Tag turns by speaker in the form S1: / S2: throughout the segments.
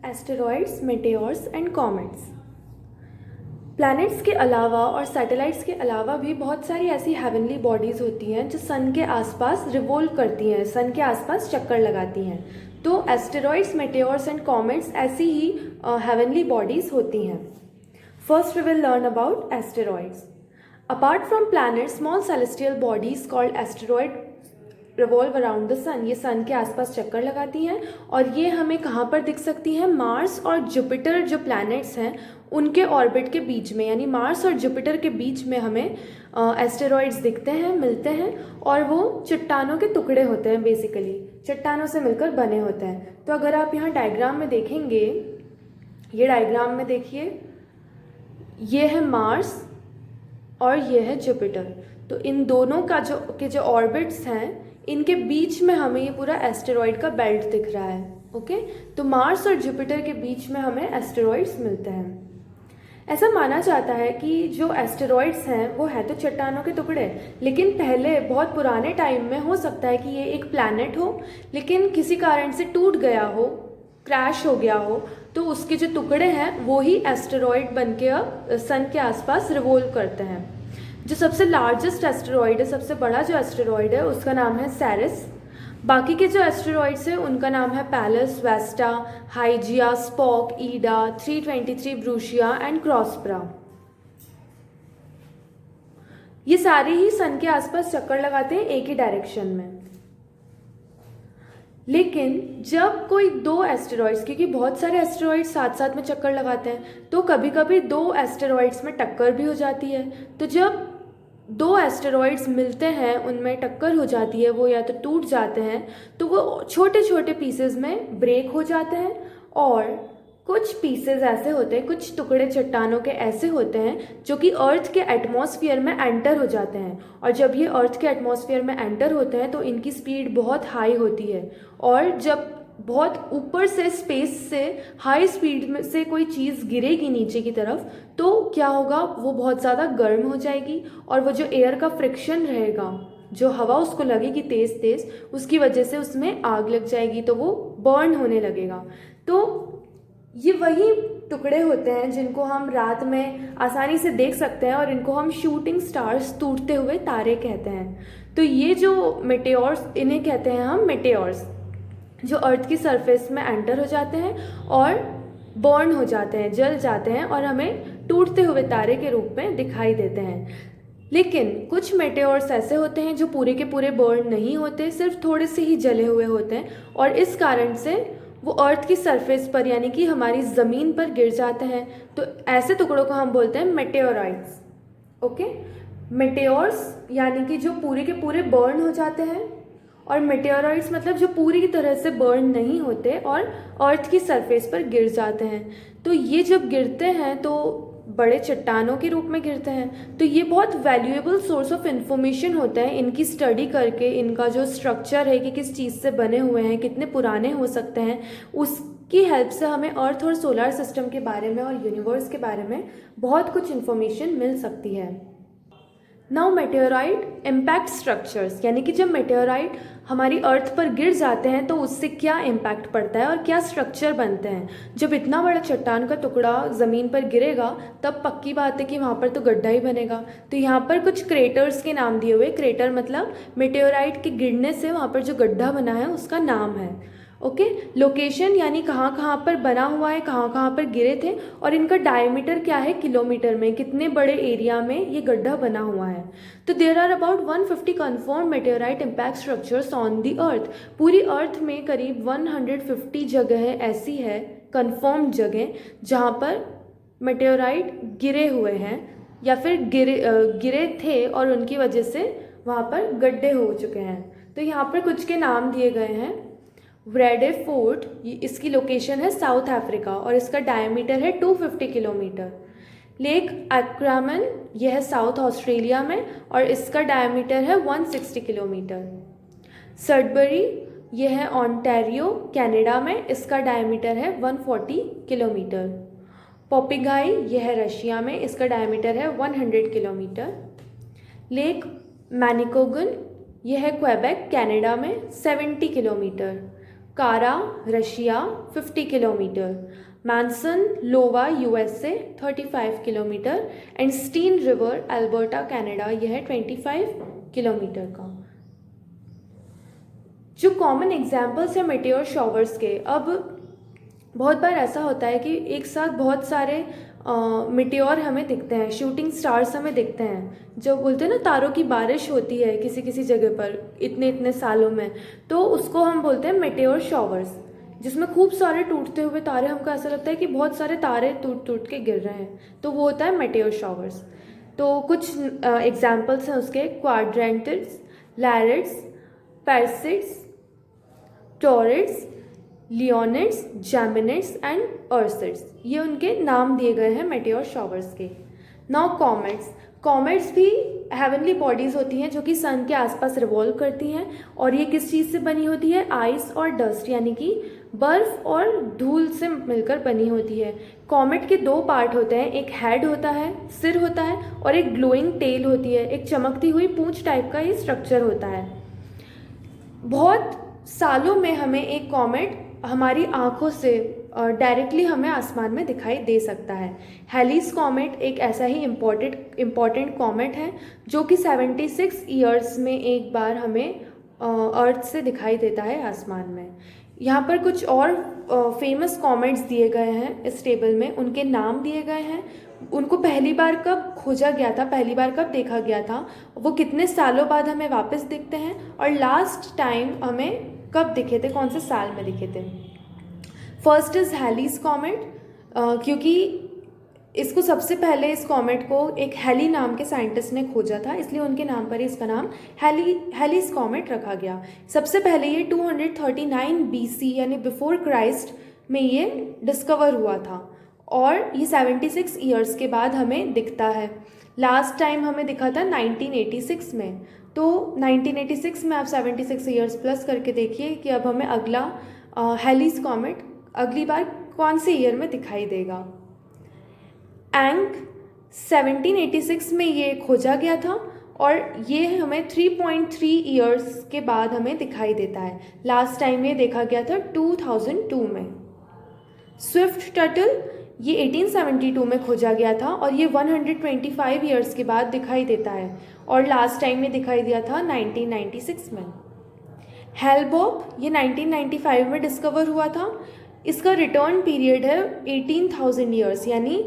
S1: Asteroids, meteors and comets. Planets के अलावा और सैटेलाइट्स के अलावा भी बहुत सारी ऐसी हेवनली बॉडीज़ होती हैं जो सन के आसपास रिवॉल्व करती हैं, सन के आसपास चक्कर लगाती हैं। तो एस्टेरॉइड्स, मेटेओर्स एंड कॉमेट्स ऐसी ही हेवनली बॉडीज़ होती हैं। First we will learn about asteroids. Apart from planets, small celestial bodies called asteroid revolve around the sun. ये सन के आसपास चक्कर लगाती हैं और ये हमें कहाँ पर दिख सकती हैं? मार्स और जुपिटर जो प्लैनेट्स हैं उनके ऑर्बिट के बीच में, यानी मार्स और जुपिटर के बीच में हमें एस्टेरॉइड्स दिखते हैं, मिलते हैं, और वो चट्टानों के टुकड़े होते हैं, बेसिकली चट्टानों से मिलकर बने होते हैं। तो अगर आप यहाँ डायग्राम में देखेंगे, ये डायग्राम में देखिए, ये है मार्स और ये है जुपिटर। तो इन दोनों का जो ऑर्बिट्स हैं, इनके बीच में हमें ये पूरा एस्टेरॉइड का बेल्ट दिख रहा है। ओके, तो मार्स और जुपिटर के बीच में हमें एस्टेरॉइड्स मिलते हैं। ऐसा माना जाता है कि जो एस्टेरॉइड्स हैं वो है तो चट्टानों के टुकड़े, लेकिन पहले बहुत पुराने टाइम में हो सकता है कि ये एक प्लैनेट हो, लेकिन किसी कारण से टूट गया हो, क्रैश हो गया हो, तो उसके जो टुकड़े हैं वो ही एस्टेरॉइड बन के अब सन के आसपास रिवॉल्व करते हैं। जो सबसे लार्जेस्ट एस्टेरॉइड है, सबसे बड़ा जो एस्टेरॉइड है, उसका नाम है सेरिस। बाकी के जो एस्टेरॉइड्स हैं उनका नाम है पैलस, वेस्टा, हाइजिया, स्पॉक, ईडा, 323 ब्रूशिया एंड क्रॉसप्रा। ये सारे ही सन के आसपास चक्कर लगाते हैं एक ही डायरेक्शन में। लेकिन जब कोई दो एस्टेरॉइड्स, क्योंकि बहुत सारे एस्टेरॉइड्स साथ साथ में चक्कर लगाते हैं, तो कभी कभी दो एस्टेरॉइड्स में टक्कर भी हो जाती है। तो जब दो एस्टेरॉइड्स मिलते हैं, उनमें टक्कर हो जाती है, वो या तो टूट जाते हैं, तो वो छोटे छोटे पीसेस में ब्रेक हो जाते हैं, और कुछ पीसेस ऐसे होते हैं, कुछ टुकड़े चट्टानों के ऐसे होते हैं जो कि अर्थ के एटमॉस्फेयर में एंटर हो जाते हैं। और जब ये अर्थ के एटमॉस्फेयर में एंटर होते हैं तो इनकी स्पीड बहुत हाई होती है, और जब बहुत ऊपर से स्पेस से हाई स्पीड में से कोई चीज़ गिरेगी नीचे की तरफ, तो क्या होगा? वो बहुत ज़्यादा गर्म हो जाएगी, और वो जो एयर का फ्रिक्शन रहेगा, जो हवा उसको लगेगी तेज़ तेज़, उसकी वजह से उसमें आग लग जाएगी, तो वो बर्न होने लगेगा। तो ये वही टुकड़े होते हैं जिनको हम रात में आसानी से देख सकते हैं, और इनको हम शूटिंग स्टार्स, टूटते हुए तारे कहते हैं। तो ये जो मेटेओर्स, इन्हें कहते हैं हम मेटेओर्स, जो अर्थ की सरफेस में एंटर हो जाते हैं और बर्न हो जाते हैं, जल जाते हैं, और हमें टूटते हुए तारे के रूप में दिखाई देते हैं। लेकिन कुछ मेटेओर्स ऐसे होते हैं जो पूरे के पूरे बर्न नहीं होते, सिर्फ थोड़े से ही जले हुए होते हैं, और इस कारण से वो अर्थ की सरफेस पर, यानी कि हमारी ज़मीन पर गिर जाते हैं। तो ऐसे टुकड़ों को हम बोलते हैं मेटेओराइट्स। ओके, मेटेओर्स यानी कि जो पूरे के पूरे बर्न हो जाते हैं, और मेटेओराइट्स मतलब जो पूरी की तरह से बर्न नहीं होते और अर्थ की सरफेस पर गिर जाते हैं। तो ये जब गिरते हैं तो बड़े चट्टानों के रूप में गिरते हैं। तो ये बहुत वैल्यूएबल सोर्स ऑफ इन्फॉर्मेशन होता है, इनकी स्टडी करके, इनका जो स्ट्रक्चर है कि किस चीज़ से बने हुए हैं, कितने पुराने हो सकते हैं, उसकी हेल्प से हमें अर्थ और सोलर सिस्टम के बारे में और यूनिवर्स के बारे में बहुत कुछ इन्फॉर्मेशन मिल सकती है। नाउ मेटेओराइट इम्पैक्ट स्ट्रक्चर्स, यानी कि जब मेटेओराइट हमारी अर्थ पर गिर जाते हैं तो उससे क्या इम्पैक्ट पड़ता है और क्या स्ट्रक्चर बनते हैं। जब इतना बड़ा चट्टान का टुकड़ा ज़मीन पर गिरेगा तब पक्की बात है कि वहाँ पर तो गड्ढा ही बनेगा। तो यहाँ पर कुछ क्रेटर्स के नाम दिए हुए, क्रेटर मतलब मेटेओराइट के गिरने से वहाँ पर जो गड्ढा बना है उसका नाम है। ओके, लोकेशन यानी कहाँ कहाँ पर बना हुआ है, कहाँ कहाँ पर गिरे थे, और इनका डायमीटर क्या है किलोमीटर में, कितने बड़े एरिया में ये गड्ढा बना हुआ है। तो there are about 150 confirm meteorite impact structures on the earth. पूरी अर्थ में करीब 150 जगह ऐसी है, कन्फर्म जगह, जहाँ पर मेटेओराइट गिरे हुए हैं या फिर गिरे थे और उनकी वजह से वहाँ पर गड्ढे हो चुके हैं। तो यहाँ पर कुछ के नाम दिए गए हैं। व्रेडे फोर्ट, इसकी लोकेशन है साउथ अफ्रीका और इसका डायमीटर है 250 किलोमीटर। लेक एक्रामन, यह है साउथ ऑस्ट्रेलिया में और इसका डायमीटर है 160 किलोमीटर। सडबरी, यह है ओंटारियो कनाडा में, इसका डायमीटर है 140 किलोमीटर। पोपिगाई, यह है रशिया में, इसका डायमीटर है 100 किलोमीटर। लेक मैनिकोगन, यह है क्वेबेक कनाडा में, 70 kilometre. Kara Russia 50 kilometre, Manson Iowa USA 35 kilometre and Steen River Alberta Canada, यह है 25 किलोमीटर का। जो कॉमन एग्जाम्पल्स हैं मेटेओर शॉवर्स के, अब बहुत बार ऐसा होता है कि एक साथ बहुत सारे मिटेओर हमें दिखते हैं, शूटिंग स्टार्स हमें दिखते हैं, जो बोलते हैं ना तारों की बारिश होती है किसी किसी जगह पर इतने इतने सालों में, तो उसको हम बोलते हैं मेटेओर शॉवर्स, जिसमें खूब सारे टूटते हुए तारे, हमको ऐसा लगता है कि बहुत सारे तारे टूट टूट के गिर रहे हैं, तो वो होता है मेटेओर शॉवर्स। तो कुछ एग्जाम्पल्स हैं उसके, क्वाड्रेंटिड्स, लैरिड्स, पैरसिड्स, टॉरिड्स, लियोनिड्स, जैमिनिड्स एंड अर्सिड्स, ये उनके नाम दिए गए हैं मेटेओर शॉवर्स के। नाउ कॉमेट्स, कॉमेट्स भी हेवनली बॉडीज़ होती हैं जो कि सन के आसपास रिवॉल्व करती हैं, और ये किस चीज़ से बनी होती है, आइस और डस्ट, यानी कि बर्फ़ और धूल से मिलकर बनी होती है। कॉमेट के दो पार्ट होते हैं, एक हेड होता है, सिर होता है, और एक ग्लोइंग टेल होती है, एक चमकती हुई पूंछ टाइप का ये स्ट्रक्चर होता है। बहुत सालों में हमें एक कॉमेट हमारी आँखों से डायरेक्टली हमें आसमान में दिखाई दे सकता है। हेलीज कॉमेट एक ऐसा ही इम्पॉर्टेंट कॉमेट है जो कि 76 ईयर्स में एक बार हमें अर्थ से दिखाई देता है आसमान में। यहाँ पर कुछ और फेमस कॉमेट्स दिए गए हैं इस टेबल में, उनके नाम दिए गए हैं, उनको पहली बार कब खोजा गया था, पहली बार कब देखा गया था, वो कितने सालों बाद हमें वापस दिखते हैं, और लास्ट टाइम हमें कब दिखे थे, कौन से साल में दिखे थे। फर्स्ट इज़ हैलीज कॉमेट, क्योंकि इसको सबसे पहले इस कॉमेट को एक हैली नाम के साइंटिस्ट ने खोजा था, इसलिए उनके नाम पर ही इसका नाम हैलीज कॉमेट रखा गया। सबसे पहले ये 239 BC यानी बिफोर क्राइस्ट में ये डिस्कवर हुआ था, और ये 76 ईयर्स के बाद हमें दिखता है। लास्ट टाइम हमें दिखा था 1986 में, तो 1986 में आप 76 ईयर्स प्लस करके देखिए कि अब हमें अगला हैलीज कॉमेट अगली बार कौन से ईयर में दिखाई देगा। एंक 1786 में ये खोजा गया था, और ये हमें 3.3 ईयर्स के बाद हमें दिखाई देता है। लास्ट टाइम ये देखा गया था 2002 में। स्विफ्ट टर्टल ये 1872 में खोजा गया था, और ये 125 ईयर्स के बाद दिखाई देता है, और लास्ट टाइम में दिखाई दिया था 1996 में। हेलबॉप ये 1995 में डिस्कवर हुआ था, इसका रिटर्न पीरियड है 18,000 ईयर्स, यानी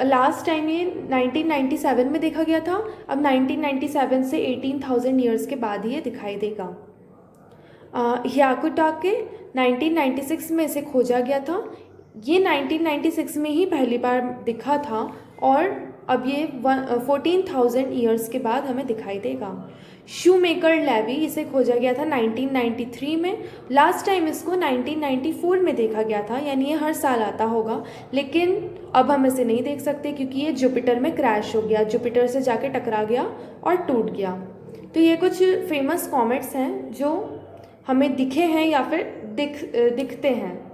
S1: लास्ट टाइम ये 1997 में देखा गया था, अब 1997 से 18,000 ईयर्स के बाद ही ये दिखाई देगा। ह्याकुटाके 1996 में इसे खोजा गया था, ये 1996 में ही पहली बार दिखा था, और अब ये 14,000 ईयर्स के बाद हमें दिखाई देगा। शूमेकर लेवी, इसे खोजा गया था 1993 में, लास्ट टाइम इसको 1994 में देखा गया था, यानी ये हर साल आता होगा, लेकिन अब हम इसे नहीं देख सकते क्योंकि ये जुपिटर में क्रैश हो गया, जुपिटर से जाके टकरा गया और टूट गया। तो ये कुछ फेमस कॉमेट्स हैं जो हमें दिखे हैं या फिर दिखते हैं।